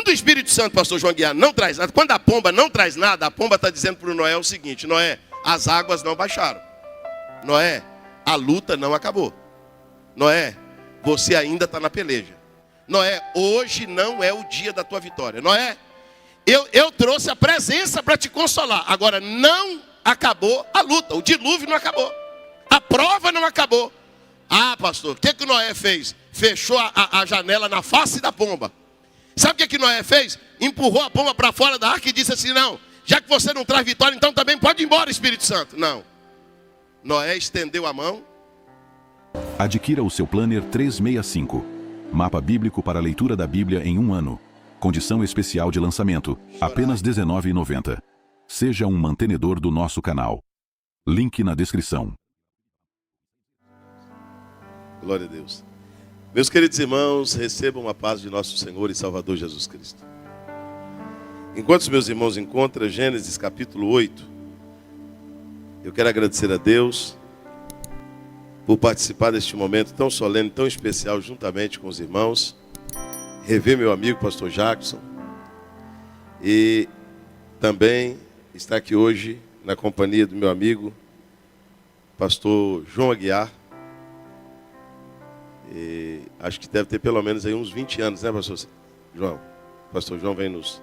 o Espírito Santo, pastor João Aguiar, não traz nada, quando a pomba não traz nada, a pomba está dizendo para o Noé o seguinte: Noé, as águas não baixaram. Noé, a luta não acabou. Noé, você ainda está na peleja. Noé, hoje não é o dia da tua vitória. Noé, eu trouxe a presença para te consolar. Agora não acabou a luta, o dilúvio não acabou, a prova não acabou. Ah, pastor, o que Noé fez? Fechou a janela na face da pomba. Sabe o que Noé fez? Empurrou a pomba para fora da arca e disse assim: não, já que você não traz vitória, então também pode ir embora, Espírito Santo. Não. Noé estendeu a mão. Adquira o seu Planner 365. Mapa bíblico para a leitura da Bíblia em um ano. Condição especial de lançamento, apenas R$ 19,90. Seja um mantenedor do nosso canal. Link na descrição. Glória a Deus. Meus queridos irmãos, recebam a paz de nosso Senhor e Salvador Jesus Cristo. Enquanto os meus irmãos encontram Gênesis capítulo 8, eu quero agradecer a Deus por participar deste momento tão solene, tão especial, juntamente com os irmãos. Rever meu amigo pastor Jackson. E também estar aqui hoje na companhia do meu amigo pastor João Aguiar. E acho que deve ter pelo menos aí uns 20 anos, né, pastor João? O pastor João vem nos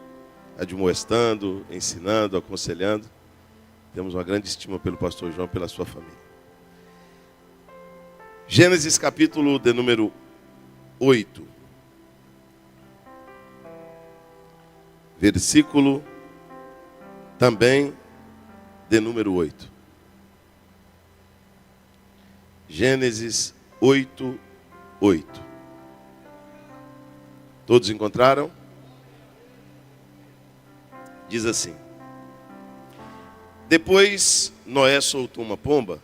admoestando, ensinando, aconselhando. Temos uma grande estima pelo pastor João, pela sua família. Gênesis capítulo de número 8. Versículo também de número 8. Gênesis 8, 8. Todos encontraram? Diz assim: depois Noé soltou uma pomba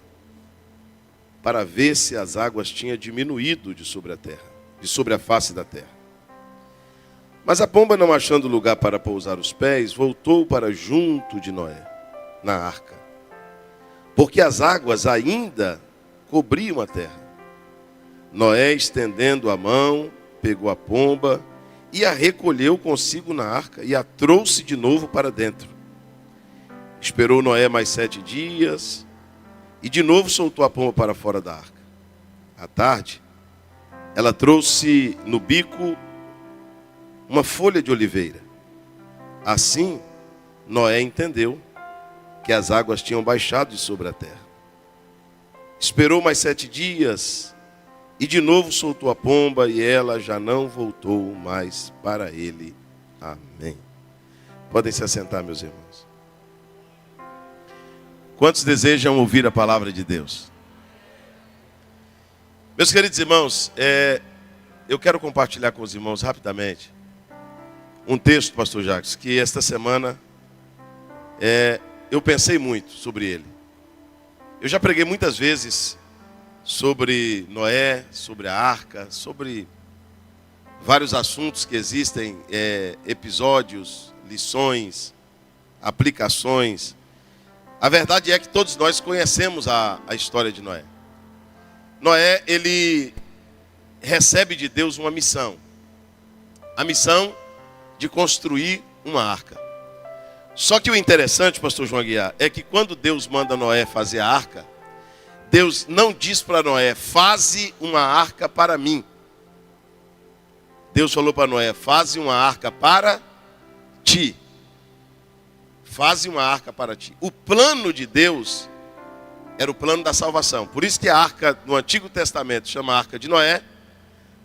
para ver se as águas tinham diminuído de sobre a terra, de sobre a face da terra. Mas a pomba, não achando lugar para pousar os pés, voltou para junto de Noé, na arca, porque as águas ainda cobriam a terra. Noé, estendendo a mão, pegou a pomba e a recolheu consigo na arca e a trouxe de novo para dentro. Esperou Noé mais 7 dias e de novo soltou a pomba para fora da arca. À tarde, ela trouxe no bico uma folha de oliveira. Assim, Noé entendeu que as águas tinham baixado de sobre a terra. Esperou mais 7 dias e de novo soltou a pomba e ela já não voltou mais para ele. Amém. Podem se assentar, meus irmãos. Quantos desejam ouvir a palavra de Deus? Meus queridos irmãos, eu quero compartilhar com os irmãos rapidamente um texto, pastor Jacques, que esta semana eu pensei muito sobre ele. Eu já preguei muitas vezes sobre Noé, sobre a arca, sobre vários assuntos que existem, episódios, lições, aplicações. A verdade é que todos nós conhecemos a história de Noé. Noé, ele recebe de Deus uma missão. A missão de construir uma arca. Só que o interessante, pastor João Aguiar, é que quando Deus manda Noé fazer a arca, Deus não diz para Noé: faze uma arca para mim. Deus falou para Noé: faze uma arca para ti. Faze uma arca para ti. O plano de Deus era o plano da salvação. Por isso que a arca no Antigo Testamento chama Arca de Noé,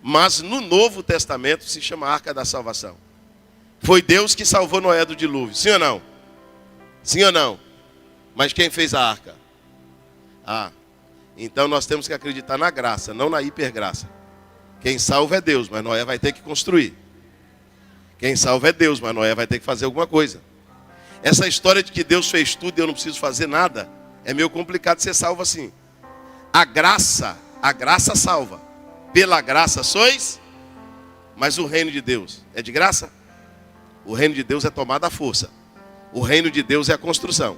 mas no Novo Testamento se chama Arca da Salvação. Foi Deus que salvou Noé do dilúvio. Sim ou não? Sim ou não? Mas quem fez a arca? Então nós temos que acreditar na graça, não na hipergraça. Quem salva é Deus, mas Noé vai ter que construir. Quem salva é Deus, mas Noé vai ter que fazer alguma coisa. Essa história de que Deus fez tudo e eu não preciso fazer nada, é meio complicado ser salvo assim. A graça salva. Pela graça sois, mas o reino de Deus é de graça? O reino de Deus é tomado à força. O reino de Deus é a construção.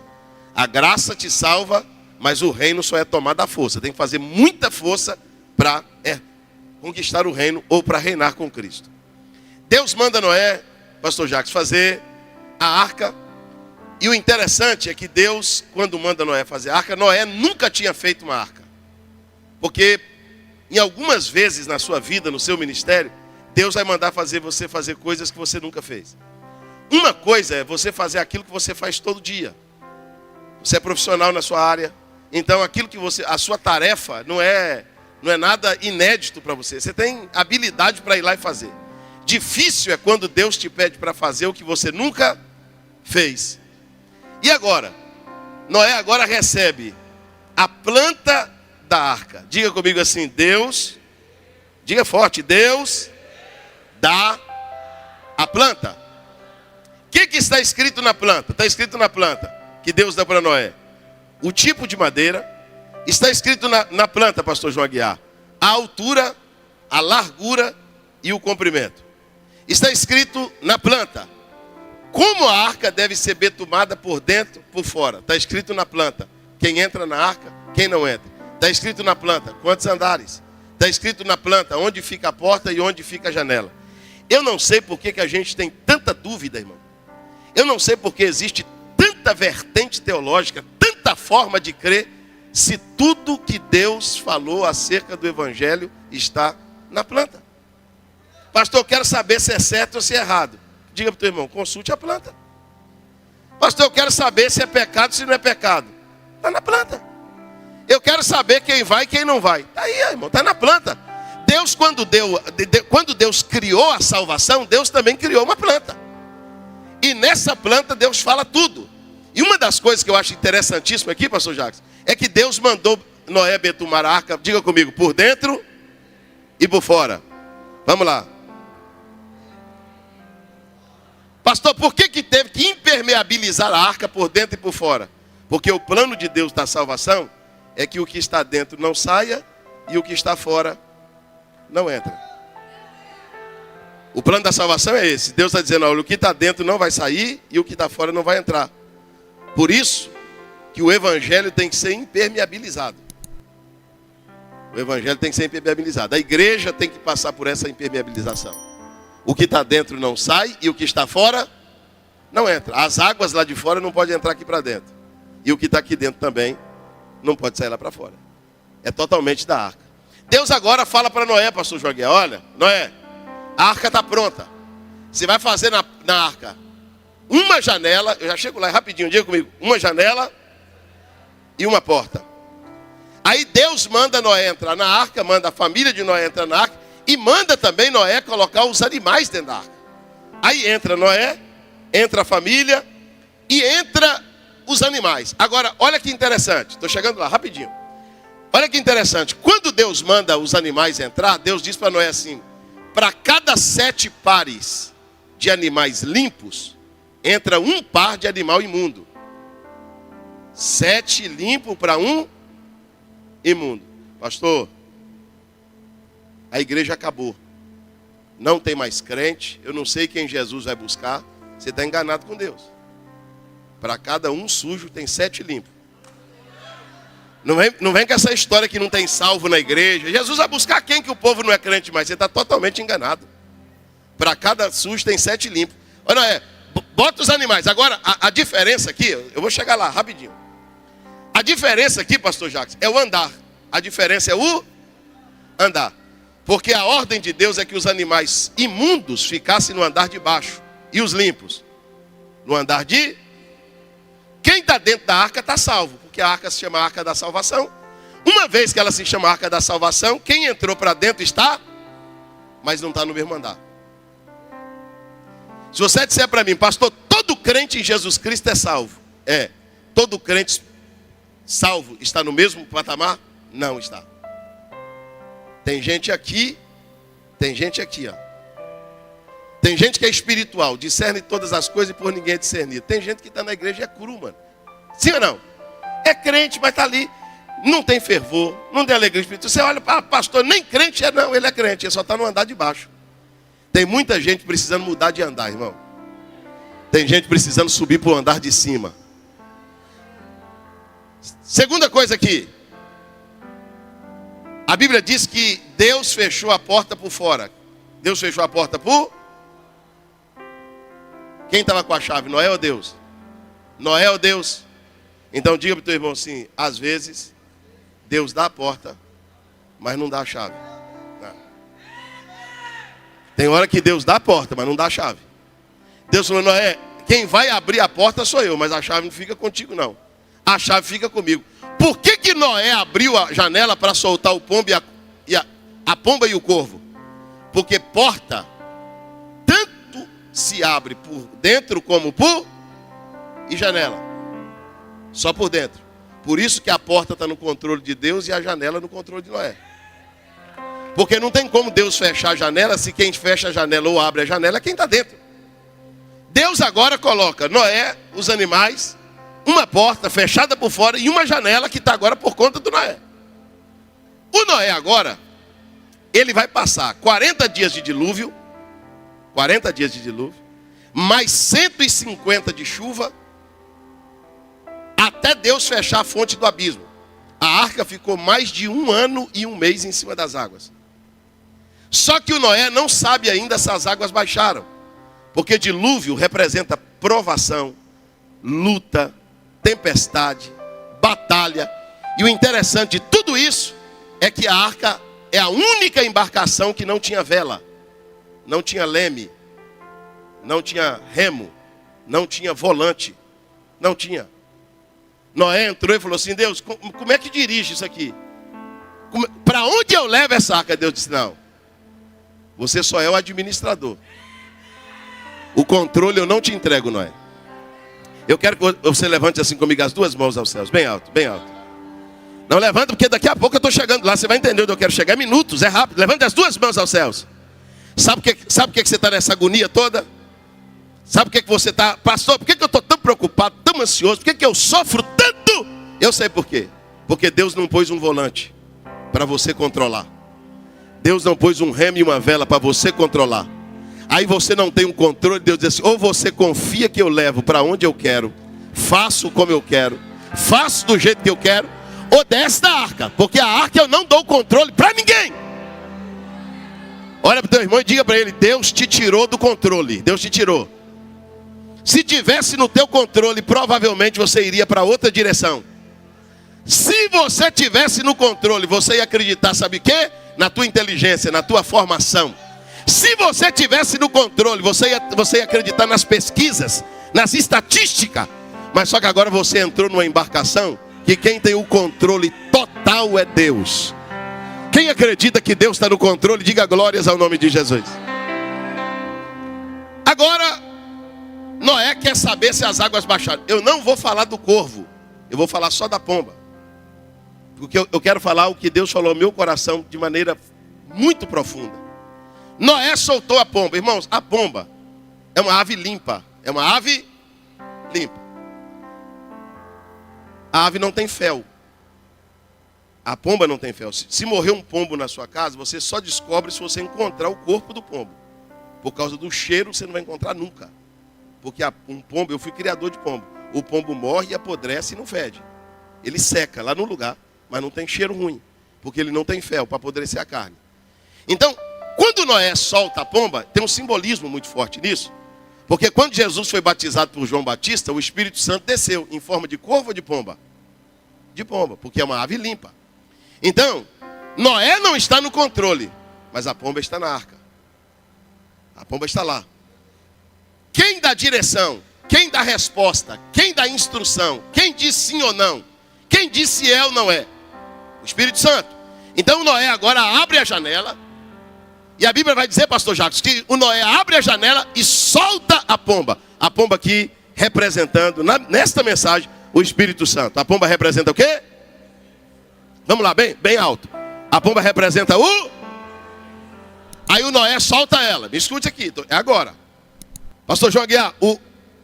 A graça te salva, mas o reino só é tomado à força. Tem que fazer muita força para conquistar o reino ou para reinar com Cristo. Deus manda Noé pastor Jacques, fazer a arca. E o interessante é que Deus, quando manda Noé fazer a arca, Noé nunca tinha feito uma arca. Porque em algumas vezes na sua vida, no seu ministério, Deus vai mandar você fazer coisas que você nunca fez. Uma coisa é você fazer aquilo que você faz todo dia. Você é profissional na sua área. Então a sua tarefa não é nada inédito para você. Você tem habilidade para ir lá e fazer. Difícil é quando Deus te pede para fazer o que você nunca fez. E agora? Noé agora recebe a planta da arca. Diga comigo assim, Deus, diga forte, Deus dá a planta. O que está escrito na planta? Está escrito na planta que Deus dá para Noé o tipo de madeira. Está escrito na planta, pastor João Aguiar, a altura, a largura e o comprimento. Está escrito na planta como a arca deve ser betumada por dentro, por fora. Está escrito na planta quem entra na arca, quem não entra. Está escrito na planta quantos andares. Está escrito na planta onde fica a porta e onde fica a janela. Eu não sei por que a gente tem tanta dúvida, irmão. Eu não sei por que existe tanta vertente teológica, tanta forma de crer, se tudo que Deus falou acerca do Evangelho está na planta. Pastor, eu quero saber se é certo ou se é errado. Diga para o teu irmão, consulte a planta. Pastor, eu quero saber se é pecado ou se não é pecado. Está na planta. Eu quero saber quem vai e quem não vai. Está aí, irmão, está na planta. Deus, quando Deus criou a salvação, Deus também criou uma planta. E nessa planta Deus fala tudo. E uma das coisas que eu acho interessantíssima aqui, pastor Jacques, é que Deus mandou Noé betumar a arca, diga comigo, por dentro e por fora. Vamos lá. Pastor, por que teve que impermeabilizar a arca por dentro e por fora? Porque o plano de Deus da salvação é que o que está dentro não saia e o que está fora não entra. O plano da salvação é esse. Deus está dizendo, olha, o que está dentro não vai sair e o que está fora não vai entrar. Por isso que o Evangelho tem que ser impermeabilizado. O Evangelho tem que ser impermeabilizado. A igreja tem que passar por essa impermeabilização. O que está dentro não sai e o que está fora não entra. As águas lá de fora não podem entrar aqui para dentro. E o que está aqui dentro também não pode sair lá para fora. É totalmente da arca. Deus agora fala para Noé, pastor Joaquim, olha, Noé, a arca está pronta. Você vai fazer na arca uma janela, eu já chego lá rapidinho, diga comigo, uma janela e uma porta. Aí Deus manda Noé entrar na arca, manda a família de Noé entrar na arca, e manda também Noé colocar os animais dentro da arca. Aí entra Noé, entra a família e entra os animais. Agora, olha que interessante, estou chegando lá rapidinho. Olha que interessante, quando Deus manda os animais entrar, Deus diz para Noé assim, para cada 7 pares de animais limpos, entra um par de animal imundo. 7 limpo para um imundo. Pastor, a igreja acabou. Não tem mais crente. Eu não sei quem Jesus vai buscar. Você está enganado com Deus. Para cada um sujo tem 7 limpos. Não vem com essa história que não tem salvo na igreja. Jesus vai buscar quem que o povo não é crente mais. Você está totalmente enganado. Para cada sujo tem 7 limpos. Olha, bota os animais. Agora, a diferença aqui, eu vou chegar lá rapidinho. A diferença aqui, pastor Jacques, é o andar. A diferença é o andar. Porque a ordem de Deus é que os animais imundos ficassem no andar de baixo. E os limpos no andar de... Quem está dentro da arca está salvo. Porque a arca se chama Arca da Salvação. Uma vez que ela se chama Arca da Salvação, quem entrou para dentro está, mas não está no mesmo andar. Se você disser para mim, pastor, todo crente em Jesus Cristo é salvo. É. Todo crente salvo está no mesmo patamar? Não está. Tem gente aqui, ó. Tem gente que é espiritual, discerne todas as coisas e por ninguém é discernido. Tem gente que está na igreja e é cru, mano. Sim ou não? É crente, mas está ali, não tem fervor, não tem alegria espiritual. Você olha para pastor, nem crente é não, ele é crente, ele só está no andar de baixo. Tem muita gente precisando mudar de andar, irmão. Tem gente precisando subir para o andar de cima. Segunda coisa aqui. A Bíblia diz que Deus fechou a porta por fora. Deus fechou a porta por... Quem estava com a chave? Noé ou Deus? Noé ou Deus? Então diga para o teu irmão assim, às vezes, Deus dá a porta, mas não dá a chave. Não. Tem hora que Deus dá a porta, mas não dá a chave. Deus falou, Noé, quem vai abrir a porta sou eu, mas a chave não fica contigo não. A chave fica comigo. Por que Noé abriu a janela para soltar o pombo a pomba e o corvo? Porque porta tanto se abre por dentro como por e janela. Só por dentro. Por isso que a porta está no controle de Deus e a janela no controle de Noé. Porque não tem como Deus fechar a janela se quem fecha a janela ou abre a janela é quem está dentro. Deus agora coloca Noé, os animais, uma porta fechada por fora e uma janela que está agora por conta do Noé. O Noé agora, ele vai passar 40 dias de dilúvio, mais 150 de chuva, até Deus fechar a fonte do abismo. A arca ficou mais de 1 ano e 1 mês em cima das águas. Só que o Noé não sabe ainda se as águas baixaram. Porque dilúvio representa provação, luta, tempestade, batalha. E o interessante de tudo isso é que a arca é a única embarcação que não tinha vela, não tinha leme, não tinha remo, não tinha volante, não tinha. Noé entrou e falou assim, Deus, como é que dirige isso aqui? Para onde eu levo essa arca? Deus disse, não, você só é o administrador. O controle eu não te entrego, Noé. Eu quero que você levante assim comigo as duas mãos aos céus, bem alto, bem alto. Não levanta porque daqui a pouco eu estou chegando lá, você vai entender onde eu quero chegar. É minutos, é rápido, levante as duas mãos aos céus. Sabe por que você está nessa agonia toda? Sabe por que você está, pastor, por que eu estou tão preocupado, tão ansioso? Por que eu sofro tanto? Eu sei por quê. Porque Deus não pôs um volante para você controlar. Deus não pôs um remo e uma vela para você controlar. Aí você não tem um controle, Deus diz assim, ou você confia que eu levo para onde eu quero, faço como eu quero, faço do jeito que eu quero, ou desce da arca, porque a arca eu não dou controle para ninguém. Olha para o teu irmão e diga para ele, Deus te tirou do controle, Deus te tirou. Se tivesse no teu controle, provavelmente você iria para outra direção. Se você tivesse no controle, você ia acreditar, sabe o quê? Na tua inteligência, na tua formação. Se você tivesse no controle, você ia acreditar nas pesquisas, nas estatísticas. Mas só que agora você entrou numa embarcação que quem tem o controle total é Deus. Quem acredita que Deus está no controle, diga glórias ao nome de Jesus. Agora, Noé quer saber se as águas baixaram. Eu não vou falar do corvo, eu vou falar só da pomba. Porque eu quero falar o que Deus falou ao meu coração de maneira muito profunda. Noé soltou a pomba. Irmãos, a pomba é uma ave limpa. É uma ave limpa. A ave não tem fel. A pomba não tem fel. Se morrer um pombo na sua casa, você só descobre se você encontrar o corpo do pombo. Por causa do cheiro, você não vai encontrar nunca. Porque um pombo, eu fui criador de pombo. O pombo morre, apodrece e não fede. Ele seca lá no lugar, mas não tem cheiro ruim. Porque ele não tem fel para apodrecer a carne. Então, quando Noé solta a pomba, tem um simbolismo muito forte nisso. Porque quando Jesus foi batizado por João Batista, o Espírito Santo desceu em forma de corvo ou de pomba? De pomba, porque é uma ave limpa. Então, Noé não está no controle, mas a pomba está na arca. A pomba está lá. Quem dá direção, quem dá resposta, quem dá instrução, quem diz sim ou não, quem diz se é ou não é? O Espírito Santo. Então Noé agora abre a janela. E a Bíblia vai dizer, pastor Jacques, que o Noé abre a janela e solta a pomba. A pomba aqui representando, nesta mensagem, o Espírito Santo. A pomba representa o quê? Vamos lá, bem alto. A pomba representa o... Aí o Noé solta ela. Me escute aqui, é agora. Pastor João Aguiar, o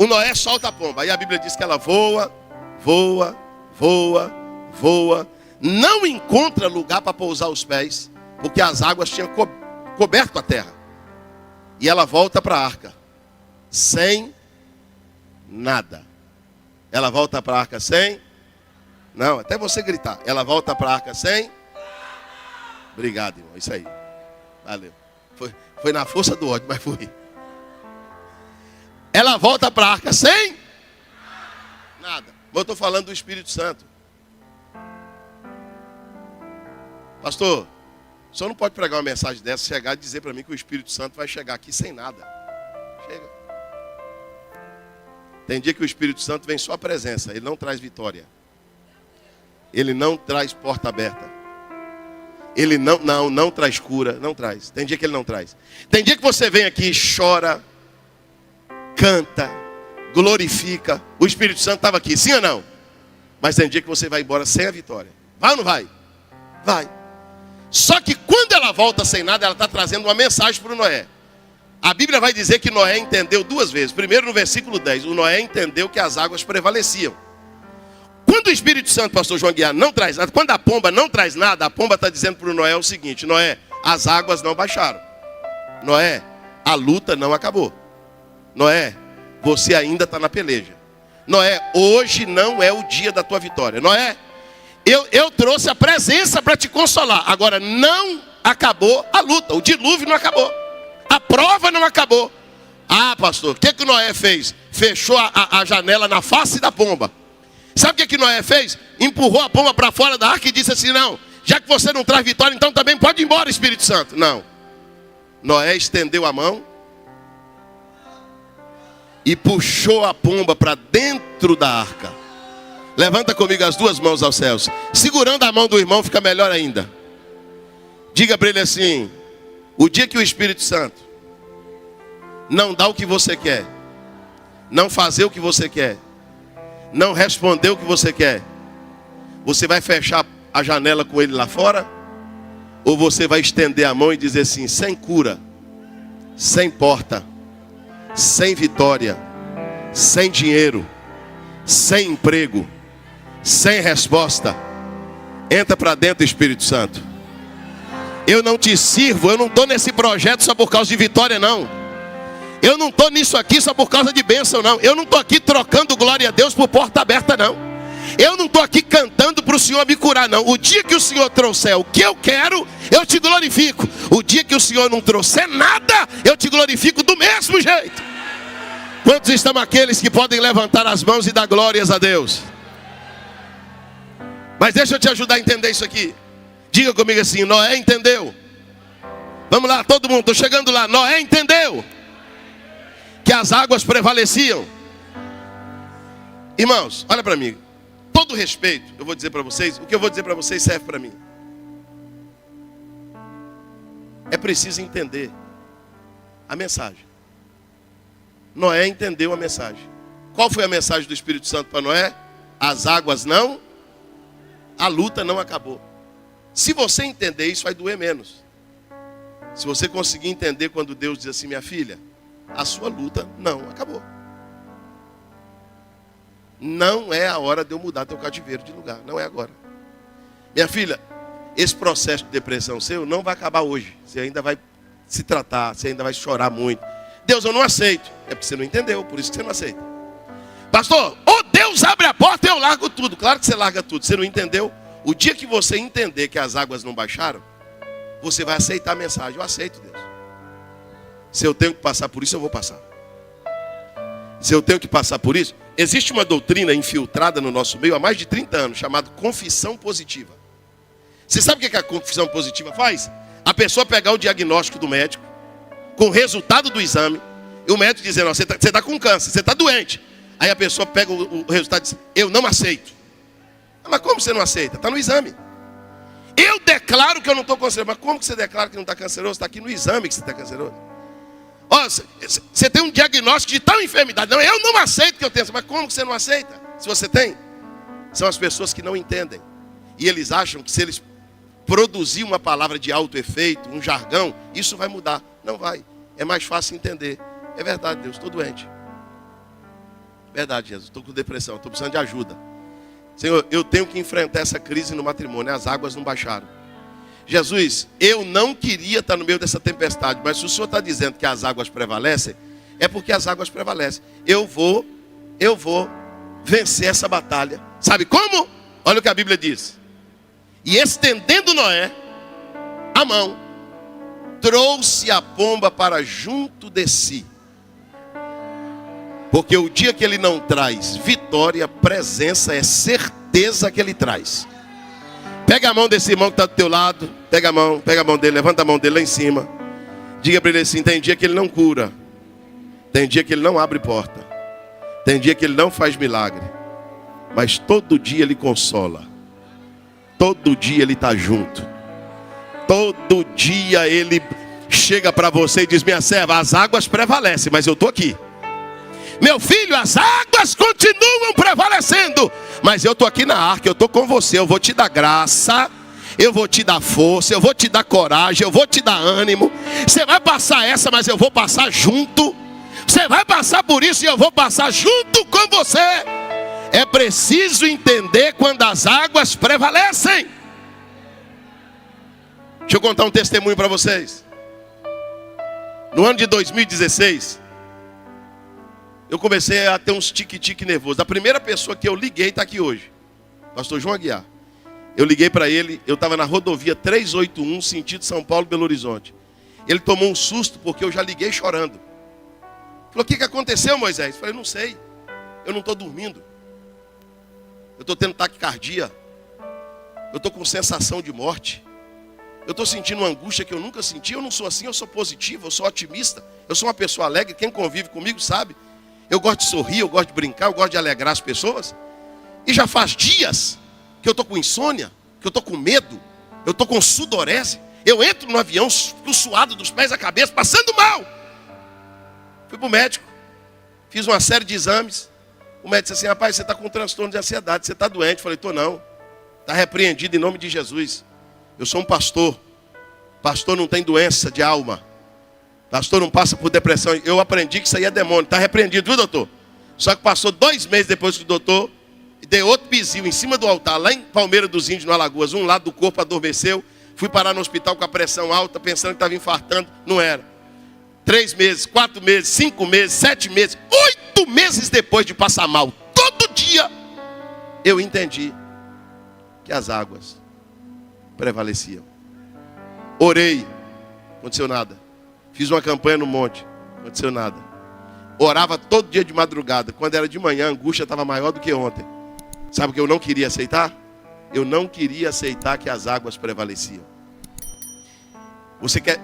Noé solta a pomba. Aí a Bíblia diz que ela voa, voa, voa, voa. Não encontra lugar para pousar os pés, porque as águas tinham coberto a terra. E ela volta para a arca sem nada. Ela volta para a arca sem... Não, até você gritar. Ela volta para a arca sem... Obrigado, irmão. Isso aí. Valeu. Foi na força do ódio, mas fui. ela volta para a arca sem nada. Mas eu estou falando do Espírito Santo. Pastor, o senhor não pode pregar uma mensagem dessa, chegar e dizer para mim que o Espírito Santo vai chegar aqui sem nada. Chega. Tem dia que o Espírito Santo vem só a presença, ele não traz vitória. Ele não traz porta aberta. Ele não traz cura, não traz. Tem dia que ele não traz. Tem dia que você vem aqui e chora, canta, glorifica. O Espírito Santo estava aqui, sim ou não? Mas tem dia que você vai embora sem a vitória. Vai ou não vai? Vai. Só que quando ela volta sem nada, ela está trazendo uma mensagem para o Noé. A Bíblia vai dizer que Noé entendeu duas vezes. Primeiro no versículo 10, o Noé entendeu que as águas prevaleciam. Quando o Espírito Santo, pastor João Guiar, não traz nada, quando a pomba não traz nada, a pomba está dizendo para o Noé o seguinte: Noé, as águas não baixaram. Noé, a luta não acabou. Noé, você ainda está na peleja. Noé, hoje não é o dia da tua vitória. Noé, eu trouxe a presença para te consolar. Agora, não acabou a luta, o dilúvio não acabou. A prova não acabou. Ah, pastor, o que o Noé fez? Fechou a janela na face da pomba. Sabe o que Noé fez? Empurrou a pomba para fora da arca e disse assim: não, já que você não traz vitória, então também pode ir embora, Espírito Santo. Não. Noé estendeu a mão e puxou a pomba para dentro da arca. Levanta comigo as duas mãos aos céus. Segurando a mão do irmão fica melhor ainda. Diga para ele assim: o dia que o Espírito Santo não dá o que você quer, não fazer o que você quer, não responder o que você quer, você vai fechar a janela com ele lá fora? Ou você vai estender a mão e dizer assim: sem cura, sem porta, sem vitória, sem dinheiro, sem emprego, sem resposta, entra para dentro, Espírito Santo. Eu não te sirvo, eu não estou nesse projeto só por causa de vitória, não. Eu não estou nisso aqui só por causa de bênção, não. Eu não estou aqui trocando glória a Deus por porta aberta, não. Eu não estou aqui cantando para o Senhor me curar, não. O dia que o Senhor trouxer o que eu quero, eu te glorifico. O dia que o Senhor não trouxer nada, eu te glorifico do mesmo jeito. Quantos estão aqueles que podem levantar as mãos e dar glórias a Deus? Mas deixa eu te ajudar a entender isso aqui. Diga comigo assim: Noé entendeu. Vamos lá, todo mundo, estou chegando lá. Noé entendeu que as águas prevaleciam. Irmãos, olha para mim. Todo respeito, eu vou dizer para vocês, o que eu vou dizer para vocês serve para mim. É preciso entender a mensagem. Noé entendeu a mensagem. Qual foi a mensagem do Espírito Santo para Noé? As águas não, a luta não acabou. Se você entender isso, vai doer menos. Se você conseguir entender quando Deus diz assim: minha filha, a sua luta não acabou. Não é a hora de eu mudar teu cativeiro de lugar. Não é agora. Minha filha, esse processo de depressão seu não vai acabar hoje. Você ainda vai se tratar, você ainda vai chorar muito. Deus, eu não aceito. É porque você não entendeu, por isso que você não aceita. Pastor, ou Deus abre a porta e eu largo tudo. Claro que você larga tudo, você não entendeu. O dia que você entender que as águas não baixaram, você vai aceitar a mensagem. Eu aceito, Deus. Se eu tenho que passar por isso, eu vou passar. Se eu tenho que passar por isso, existe uma doutrina infiltrada no nosso meio há mais de 30 anos, chamada confissão positiva. Você sabe o que a confissão positiva faz? A pessoa pegar o diagnóstico do médico, com o resultado do exame, e o médico dizendo: você está com câncer, você está doente. Aí a pessoa pega o resultado e diz: eu não aceito. Mas como você não aceita? Está no exame. Eu declaro que eu não estou canceroso. Mas como que você declara que não está canceroso? Está aqui no exame que você está canceroso. Ó, você tem um diagnóstico de tal enfermidade. Não, eu não aceito que eu tenho. Mas como que você não aceita? Se você tem. São as pessoas que não entendem. E eles acham que se eles produzir uma palavra de alto efeito, um jargão, isso vai mudar. Não vai. É mais fácil entender. É verdade, Deus, estou doente. Verdade, Jesus, estou com depressão, estou precisando de ajuda. Senhor, eu tenho que enfrentar essa crise no matrimônio. As águas não baixaram. Jesus, eu não queria estar no meio dessa tempestade, mas se o Senhor está dizendo que as águas prevalecem, é porque as águas prevalecem. Eu vou vencer essa batalha. Sabe como? Olha o que a Bíblia diz. E estendendo Noé a mão, trouxe a pomba para junto de si. Porque o dia que ele não traz vitória, presença é certeza que ele traz. Pega a mão desse irmão que está do teu lado. Pega a mão dele, levanta a mão dele lá em cima. Diga para ele assim: tem dia que ele não cura. Tem dia que ele não abre porta. Tem dia que ele não faz milagre. Mas todo dia ele consola. Todo dia ele está junto. Todo dia ele chega para você e diz: minha serva, as águas prevalecem, mas eu estou aqui. Meu filho, as águas continuam prevalecendo, mas eu estou aqui na arca, eu estou com você. Eu vou te dar graça, eu vou te dar força, eu vou te dar coragem, eu vou te dar ânimo. Você vai passar essa, mas eu vou passar junto. Você vai passar por isso e eu vou passar junto com você. É preciso entender quando as águas prevalecem. Deixa eu contar um testemunho para vocês. No ano de 2016, eu comecei a ter uns tique-tique nervoso. A primeira pessoa que eu liguei está aqui hoje, pastor João Aguiar. Eu liguei para ele, eu estava na rodovia 381, sentido São Paulo, Belo Horizonte. Ele tomou um susto porque eu já liguei chorando. Falou: o que aconteceu, Moisés? Eu falei: não sei, eu não estou dormindo. Eu estou tendo taquicardia. Eu estou com sensação de morte. Eu estou sentindo uma angústia que eu nunca senti. Eu não sou assim, eu sou positivo, eu sou otimista. Eu sou uma pessoa alegre, quem convive comigo sabe. Eu gosto de sorrir, eu gosto de brincar, eu gosto de alegrar as pessoas. E já faz dias que eu estou com insônia, que eu estou com medo, eu estou com sudorese. Eu entro no avião, suado dos pés à cabeça, passando mal. Fui para o médico, fiz uma série de exames. O médico disse assim: rapaz, você está com um transtorno de ansiedade, você está doente. Eu falei: estou não, está repreendido em nome de Jesus. Eu sou um pastor. Pastor não tem doença de alma. Pastor não passa por depressão. Eu aprendi que isso aí é demônio. Está repreendido, viu, doutor? Só que passou 2 meses depois que o doutor deu outro bizil em cima do altar, lá em Palmeira dos Índios, no Alagoas. Um lado do corpo adormeceu. Fui parar no hospital com a pressão alta, pensando que estava infartando. Não era. 3 meses, 4 meses, 5 meses, 7 meses, 8 meses depois de passar mal, todo dia, eu entendi que as águas prevaleciam. Orei, não aconteceu nada. Fiz uma campanha no monte, não aconteceu nada. Orava todo dia de madrugada. Quando era de manhã, a angústia estava maior do que ontem. Sabe o que eu não queria aceitar? Eu não queria aceitar que as águas prevaleciam. Você quer,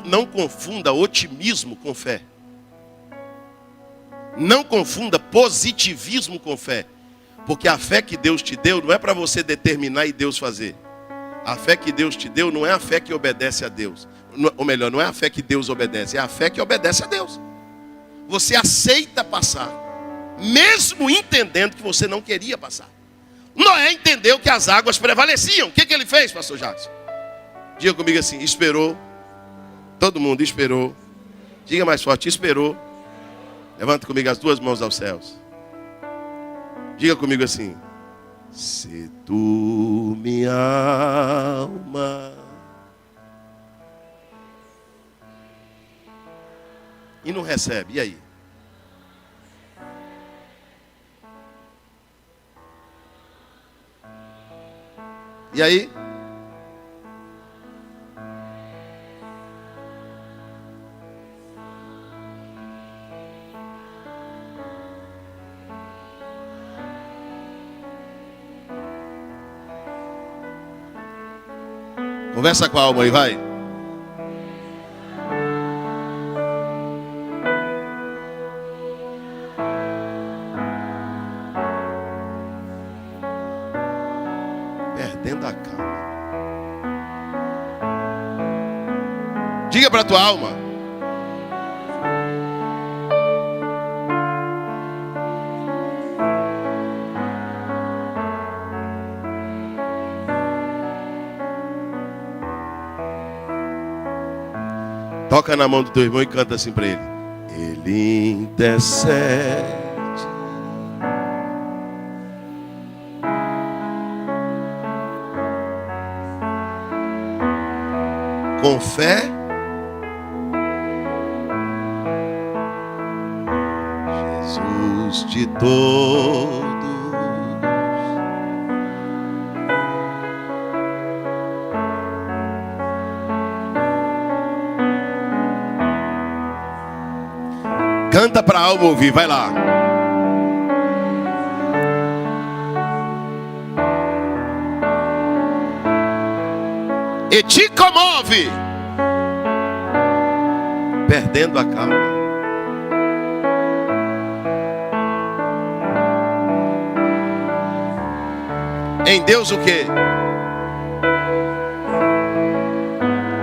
não confunda otimismo com fé. Não confunda positivismo com fé. Porque a fé que Deus te deu não é para você determinar e Deus fazer. A fé que Deus te deu não é a fé que obedece a Deus. Ou melhor, não é a fé que Deus obedece, é a fé que obedece a Deus. Você aceita passar, mesmo entendendo que você não queria passar. Noé entendeu que as águas prevaleciam. O que ele fez, pastor Jackson? Diga comigo assim: esperou. Todo mundo esperou. Diga mais forte: esperou. Levanta comigo as 2 mãos aos céus. Diga comigo assim: se tu, minha alma. E não recebe, e aí? E aí? Conversa com a alma aí, vai. Perdendo a calma. Diga para a tua alma: toca na mão do teu irmão e canta assim para ele: ele intercede com fé, Jesus de todos. Canta para a alma ouvir, vai lá. e te comove, perdendo a calma. Em Deus o quê?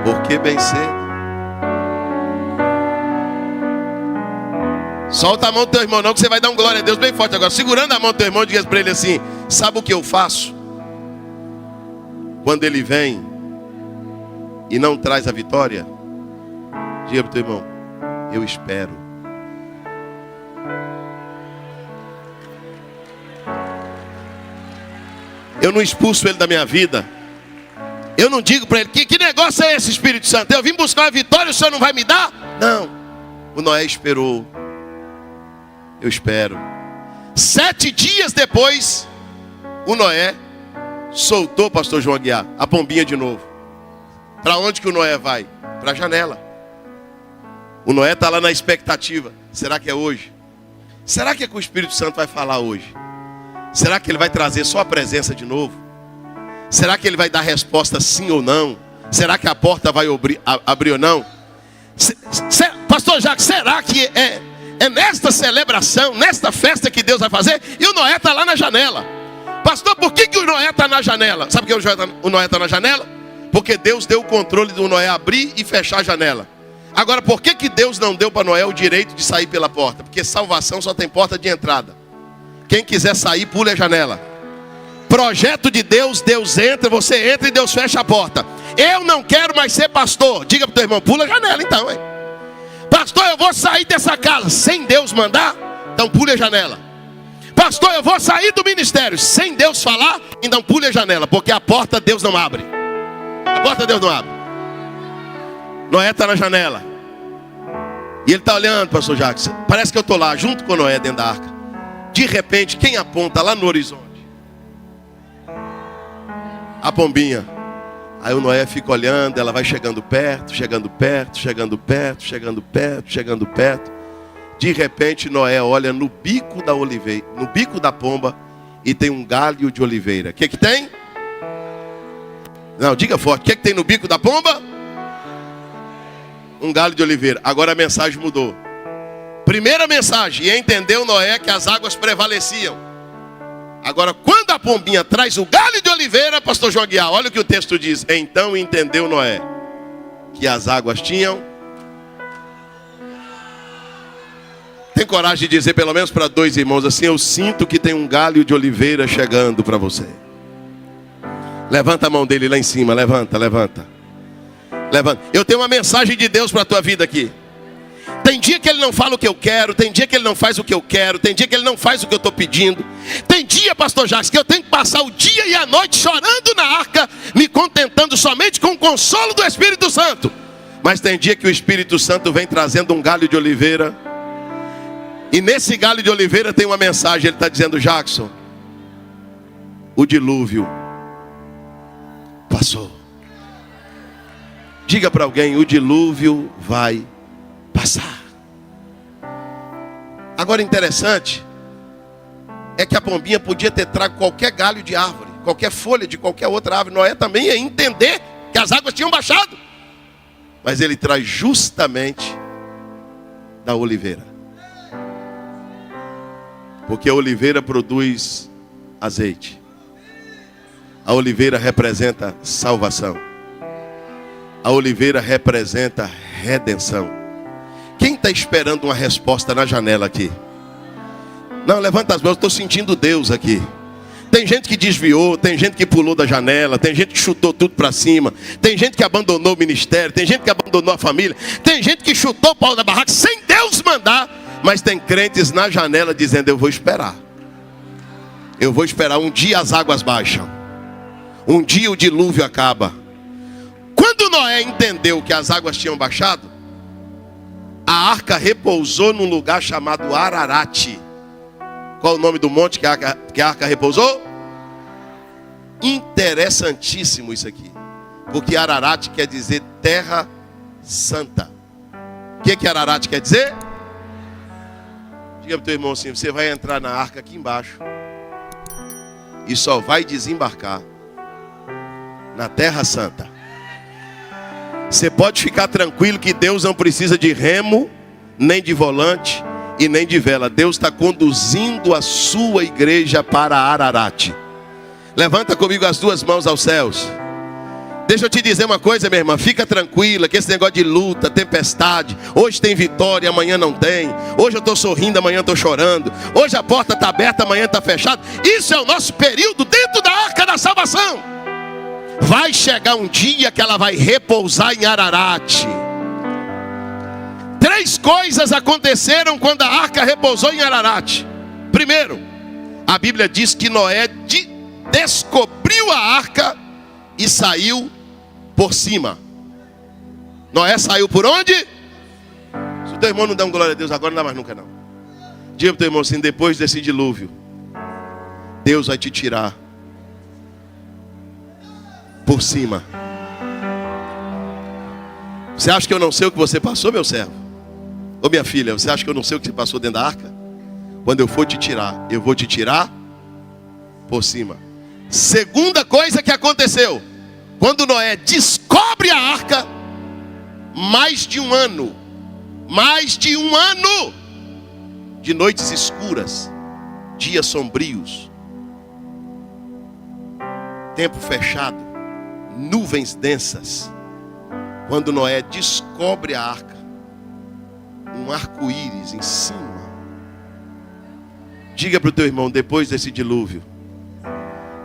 Porque bem cedo. Solta a mão do teu irmão não, que você vai dar um glória a Deus bem forte agora. Segurando a mão do teu irmão, diga para ele assim: sabe o que eu faço? Quando ele vem e não traz a vitória, diga para o teu irmão: eu espero. Eu não expulso ele da minha vida. Eu não digo para ele: que negócio é esse, Espírito Santo? Eu vim buscar uma vitória, o Senhor não vai me dar? Não. O Noé esperou. Eu espero. 7 dias depois, o Noé soltou, pastor João Aguiar, a pombinha de novo. Para onde que o Noé vai? Para a janela. O Noé está lá na expectativa. Será que é hoje? Será que é que o Espírito Santo vai falar hoje? Será que ele vai trazer só a presença de novo? Será que ele vai dar resposta sim ou não? Será que a porta vai abrir ou não? Pastor Jacques, será que é nesta celebração, nesta festa que Deus vai fazer? E o Noé está lá na janela. Pastor, por que o Noé está na janela? Sabe por que o Noé está na janela? Porque Deus deu o controle do Noé abrir e fechar a janela. Agora, por que Deus não deu para Noé o direito de sair pela porta? Porque salvação só tem porta de entrada. Quem quiser sair, pule a janela. Projeto de Deus, Deus entra, você entra e Deus fecha a porta. Eu não quero mais ser pastor. Diga para o teu irmão: pula a janela então, hein? Pastor, eu vou sair dessa casa sem Deus mandar? Então pule a janela. Pastor, eu vou sair do ministério sem Deus falar? Então pule a janela, porque a porta Deus não abre. A porta Deus não abre. Noé está na janela. E ele está olhando, pastor Jacques. Parece que eu estou lá, junto com Noé dentro da arca. De repente, quem aponta lá no horizonte? A pombinha. Aí o Noé fica olhando, ela vai chegando perto, chegando perto, chegando perto, chegando perto, chegando perto. De repente, Noé olha no bico da oliveira, no bico da pomba, e tem um galho de oliveira. O que tem? Não, diga forte. O que tem no bico da pomba? Um galho de oliveira. Agora a mensagem mudou. Primeira mensagem: e entendeu Noé que as águas prevaleciam. Agora, quando a pombinha traz o galho de oliveira, pastor João Aguiar, olha o que o texto diz: então entendeu Noé que as águas tinham. Tem coragem de dizer pelo menos para 2 irmãos assim: eu sinto que tem um galho de oliveira chegando para você. Levanta a mão dele lá em cima, levanta, levanta. Levanta. Eu tenho uma mensagem de Deus para a tua vida aqui. Tem dia que ele não fala o que eu quero, tem dia que ele não faz o que eu quero, tem dia que ele não faz o que eu estou pedindo. Tem dia, pastor Jacques, que eu tenho que passar o dia e a noite chorando na arca, me contentando somente com o consolo do Espírito Santo. Mas tem dia que o Espírito Santo vem trazendo um galho de oliveira. E nesse galho de oliveira tem uma mensagem. Ele está dizendo: Jackson, o dilúvio passou. Diga para alguém: o dilúvio vai passar. Agora, interessante é que a pombinha podia ter trago qualquer galho de árvore, qualquer folha de qualquer outra árvore. Noé também ia entender que as águas tinham baixado. Mas ele traz justamente da oliveira. Porque a oliveira produz azeite. A oliveira representa salvação. A oliveira representa redenção. Quem está esperando uma resposta na janela aqui? Não, levanta as mãos, estou sentindo Deus aqui. Tem gente que desviou, tem gente que pulou da janela, tem gente que chutou tudo para cima, tem gente que abandonou o ministério, tem gente que abandonou a família, tem gente que chutou o pau da barraca sem Deus mandar. Mas tem crentes na janela dizendo: eu vou esperar. Eu vou esperar. Um dia as águas baixam. Um dia o dilúvio acaba. Quando Noé entendeu que as águas tinham baixado, a arca repousou num lugar chamado Ararate. Qual o nome do monte que a arca repousou? Interessantíssimo isso aqui. Porque Ararate quer dizer terra santa. O que Ararate quer dizer? Diga para o teu irmão assim: você vai entrar na arca aqui embaixo e só vai desembarcar na terra santa. Você pode ficar tranquilo que Deus não precisa de remo, nem de volante e nem de vela. Deus está conduzindo a sua igreja para Ararat. Levanta comigo as duas mãos aos céus. Deixa eu te dizer uma coisa, minha irmã. Fica tranquila que esse negócio de luta, tempestade, hoje tem vitória, amanhã não tem. Hoje eu estou sorrindo, amanhã estou chorando. Hoje a porta está aberta, amanhã está fechada. Isso é o nosso período dentro da arca da salvação. Vai chegar um dia que ela vai repousar em Ararat. 3 coisas aconteceram quando a arca repousou em Ararat. Primeiro, a Bíblia diz que Noé descobriu a arca e saiu por cima. Noé saiu por onde? Se o teu irmão não dá um glória a Deus agora, não dá mais nunca não. Diga para o teu irmão assim: depois desse dilúvio, Deus vai te tirar por cima. Você acha que eu não sei o que você passou, meu servo? Ô minha filha, você acha que eu não sei o que você passou dentro da arca? Quando eu for te tirar, eu vou te tirar por cima. Segunda coisa que aconteceu: quando Noé descobre a arca, mais de um ano de noites escuras, dias sombrios, tempo fechado, nuvens densas. Quando Noé descobre a arca, um arco-íris em cima. Diga para o teu irmão: depois desse dilúvio,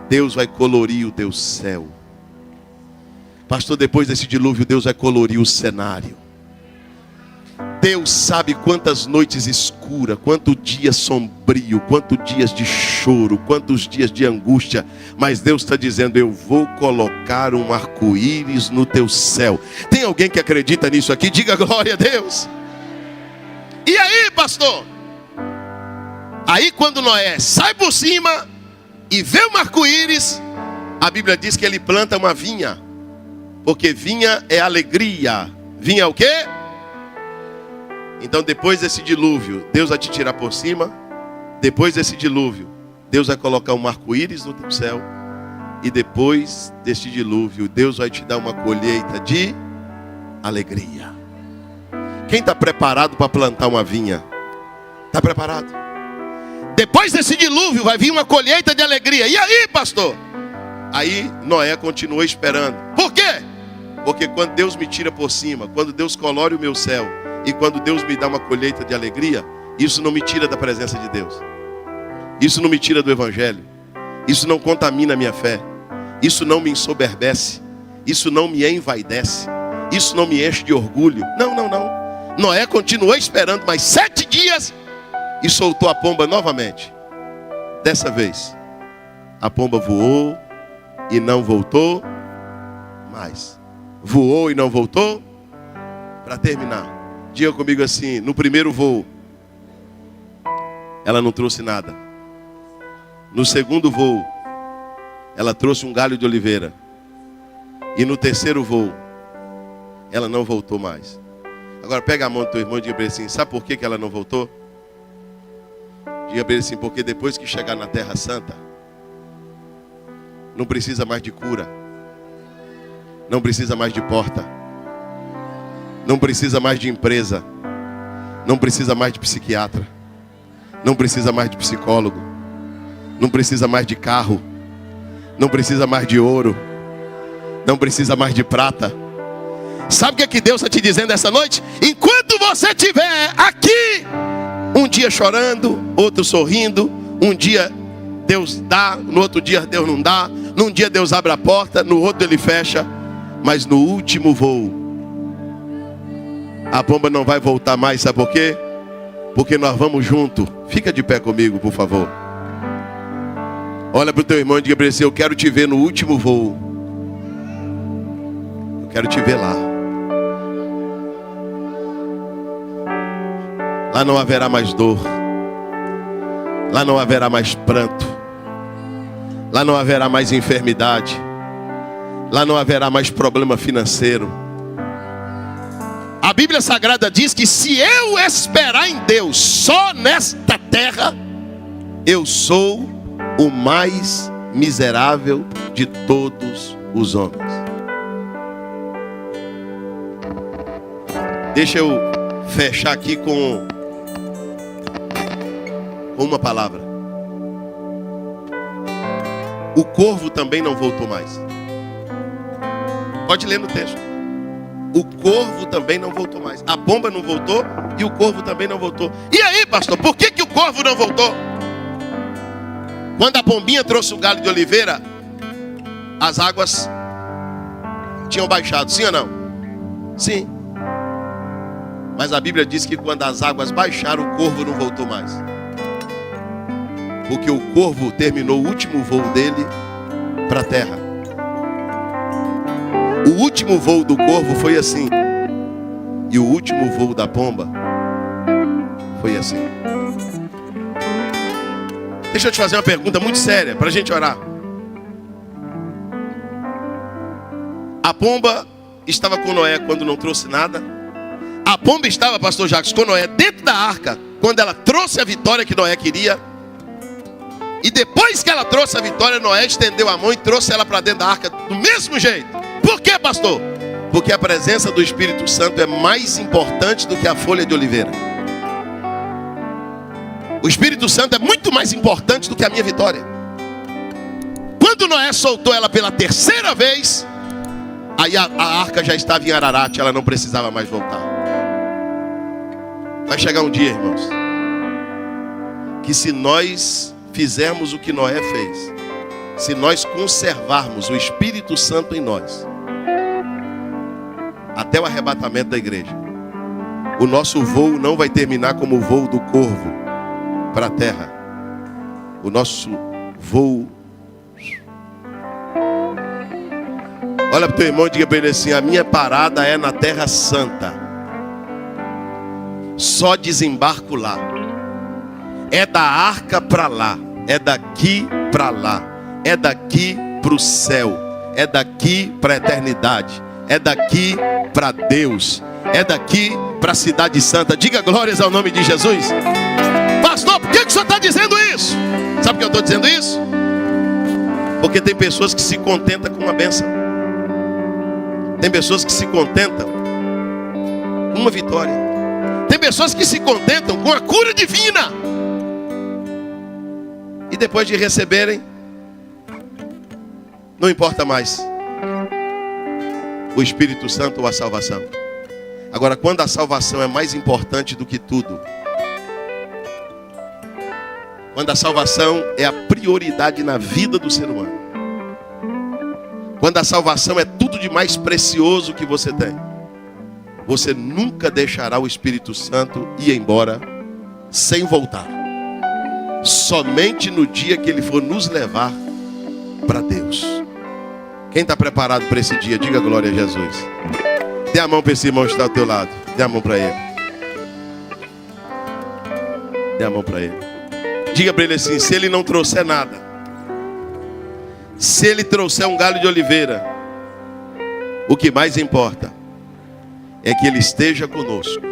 Deus vai colorir o teu céu. Pastor, depois desse dilúvio, Deus vai colorir o cenário. Deus sabe quantas noites escuras, quanto dia sombrio, quantos dias de choro, quantos dias de angústia. Mas Deus está dizendo: eu vou colocar um arco-íris no teu céu. Tem alguém que acredita nisso aqui? Diga glória a Deus. E aí, pastor? Aí quando Noé sai por cima e vê um arco-íris, a Bíblia diz que ele planta uma vinha. Porque vinha é alegria. Vinha é o quê? Então depois desse dilúvio, Deus vai te tirar por cima. Depois desse dilúvio, Deus vai colocar um arco-íris no teu céu. E depois desse dilúvio, Deus vai te dar uma colheita de alegria. Quem está preparado para plantar uma vinha? Está preparado? Depois desse dilúvio vai vir uma colheita de alegria. E aí, pastor? Aí Noé continuou esperando. Por quê? Porque quando Deus me tira por cima, quando Deus colore o meu céu, e quando Deus me dá uma colheita de alegria, isso não me tira da presença de Deus. Isso não me tira do Evangelho. Isso não contamina a minha fé. Isso não me ensoberbece. Isso não me envaidece. Isso não me enche de orgulho. Não. Noé continuou esperando mais 7 dias e soltou a pomba novamente. Dessa vez, a pomba voou e não voltou mais. Voou e não voltou. Para terminar, diga comigo assim: no primeiro voo, ela não trouxe nada. No segundo voo, ela trouxe um galho de oliveira. E no terceiro voo, ela não voltou mais. Agora pega a mão do teu irmão e diga para ele assim: sabe por que ela não voltou? Diga para ele assim: porque depois que chegar na Terra Santa, não precisa mais de cura, não precisa mais de porta, não precisa mais de empresa, não precisa mais de psiquiatra, não precisa mais de psicólogo, não precisa mais de carro, não precisa mais de ouro, não precisa mais de prata. Sabe o que Deus está te dizendo essa noite? Enquanto você estiver aqui, um dia chorando, outro sorrindo, um dia Deus dá, no outro dia Deus não dá, num dia Deus abre a porta, no outro Ele fecha, mas no último voo, a pomba não vai voltar mais, sabe por quê? Porque nós vamos junto. Fica de pé comigo, por favor. Olha para o teu irmão e diga para ele assim: eu quero te ver no último voo. Eu quero te ver lá. Lá não haverá mais dor. Lá não haverá mais pranto. Lá não haverá mais enfermidade. Lá não haverá mais problema financeiro. A Bíblia Sagrada diz que se eu esperar em Deus só nesta terra, eu sou o mais miserável de todos os homens. Deixa eu fechar aqui com uma palavra. O corvo também não voltou mais. Pode ler no texto. O corvo também não voltou mais. A pomba não voltou e o corvo também não voltou. E aí, pastor, por que o corvo não voltou? Quando a pombinha trouxe o galho de oliveira, as águas tinham baixado, sim ou não? Sim. Mas a Bíblia diz que quando as águas baixaram, o corvo não voltou mais. Porque o corvo terminou o último voo dele para a terra. O último voo do corvo foi assim. E o último voo da pomba foi assim. Deixa eu te fazer uma pergunta muito séria para a gente orar. A pomba estava com Noé quando não trouxe nada. A pomba estava, pastor Jacques, com Noé dentro da arca quando ela trouxe a vitória que Noé queria. E depois que ela trouxe a vitória, Noé estendeu a mão e trouxe ela para dentro da arca do mesmo jeito. Por quê, pastor? Porque a presença do Espírito Santo é mais importante do que a folha de oliveira. O Espírito Santo é muito mais importante do que a minha vitória. Quando Noé soltou ela pela terceira vez, aí a arca já estava em Ararat, ela não precisava mais voltar. Vai chegar um dia, irmãos, que se nós fizermos o que Noé fez, se nós conservarmos o Espírito Santo em nós, até o arrebatamento da igreja, o nosso voo não vai terminar como o voo do corvo para a terra. O nosso voo... Olha para o teu irmão e diga para ele assim: a minha parada é na Terra Santa. Só desembarco lá. É da arca para lá. É daqui para lá. É daqui para o céu. É daqui para a eternidade. É daqui para Deus. É daqui para a cidade santa. Diga glórias ao nome de Jesus. Pastor, por que o senhor está dizendo isso? Sabe por que eu estou dizendo isso? Porque tem pessoas que se contentam com uma bênção. Tem pessoas que se contentam com uma vitória. Tem pessoas que se contentam com a cura divina. E depois de receberem, não importa mais o Espírito Santo ou a salvação. Agora, quando a salvação é mais importante do que tudo, quando a salvação é a prioridade na vida do ser humano, quando a salvação é tudo de mais precioso que você tem, você nunca deixará o Espírito Santo ir embora sem voltar. Somente no dia que ele for nos levar para Deus. Quem está preparado para esse dia, diga glória a Jesus. Dê a mão para esse irmão que está ao teu lado. Dê a mão para ele. Dê a mão para ele. Diga para ele assim: se ele não trouxer nada, se ele trouxer um galho de oliveira, o que mais importa é que ele esteja conosco.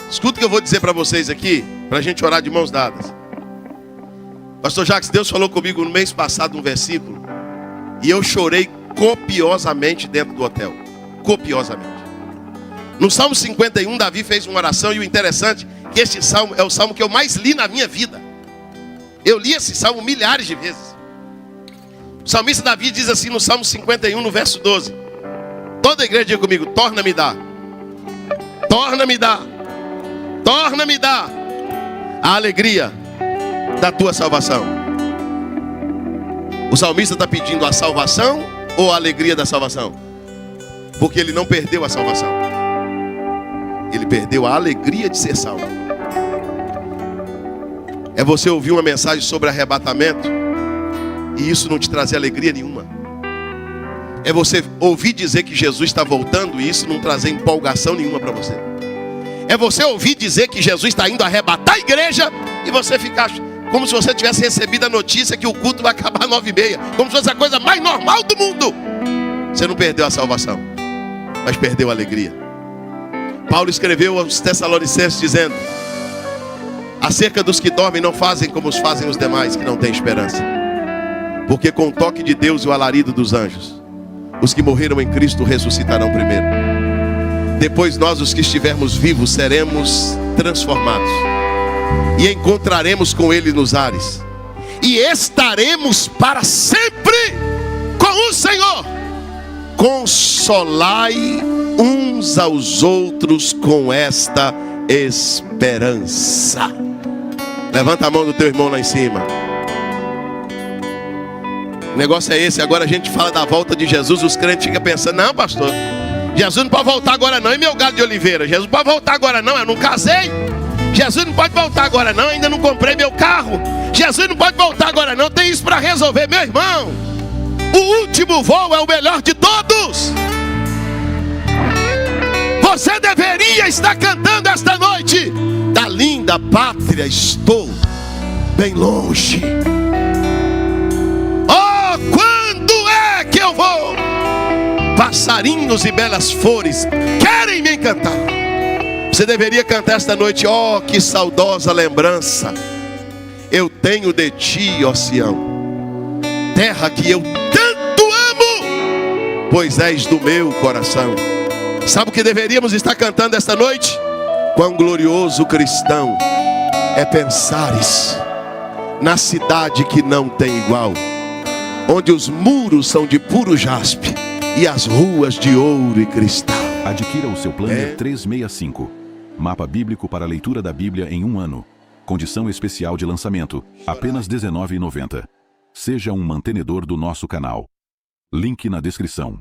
Escuta o que eu vou dizer para vocês aqui, para a gente orar de mãos dadas. Pastor Jacques, Deus falou comigo no mês passado um versículo, e eu chorei copiosamente dentro do hotel. Copiosamente. No Salmo 51, Davi fez uma oração, e o interessante é que este salmo é o salmo que eu mais li na minha vida. Eu li esse salmo milhares de vezes. O salmista Davi diz assim no Salmo 51, no verso 12. Toda a igreja diga comigo: torna-me dar. Torna-me dar. Torna-me dar a alegria da tua salvação. O salmista está pedindo a salvação ou a alegria da salvação? Porque ele não perdeu a salvação. Ele perdeu a alegria de ser salvo. É você ouvir uma mensagem sobre arrebatamento e isso não te trazer alegria nenhuma. É você ouvir dizer que Jesus está voltando e isso não trazer empolgação nenhuma para você. É você ouvir dizer que Jesus está indo arrebatar a igreja e você ficar como se você tivesse recebido a notícia que o culto vai acabar às 9h30. Como se fosse a coisa mais normal do mundo. Você não perdeu a salvação, mas perdeu a alegria. Paulo escreveu aos Tessalonicenses dizendo: acerca dos que dormem, não fazem como fazem os demais que não têm esperança. Porque com o toque de Deus e o alarido dos anjos, os que morreram em Cristo ressuscitarão primeiro. Depois nós, os que estivermos vivos, seremos transformados e encontraremos com Ele nos ares, e estaremos para sempre com o Senhor. Consolai uns aos outros com esta esperança. Levanta a mão do teu irmão lá em cima. O negócio é esse. Agora a gente fala da volta de Jesus. Os crentes ficam pensando: não, pastor, Jesus não pode voltar agora não. E meu galo de oliveira? Jesus não pode voltar agora não. Eu não casei. Jesus não pode voltar agora não. Ainda não comprei meu carro. Jesus não pode voltar agora não. Tem isso para resolver. Meu irmão, o último voo é o melhor de todos. Você deveria estar cantando esta noite: da linda pátria estou bem longe. Oh, quando é que eu vou? Passarinhos e belas flores querem me encantar. Você deveria cantar esta noite: oh, que saudosa lembrança eu tenho de ti, ó Sião, terra que eu tanto amo, pois és do meu coração. Sabe o que deveríamos estar cantando esta noite? Quão glorioso cristão é pensares na cidade que não tem igual, onde os muros são de puro jaspe e as ruas de ouro e cristal. Adquira o seu Planner 365. Mapa bíblico para a leitura da Bíblia em um ano. Condição especial de lançamento, apenas R$ 19,90. Seja um mantenedor do nosso canal. Link na descrição.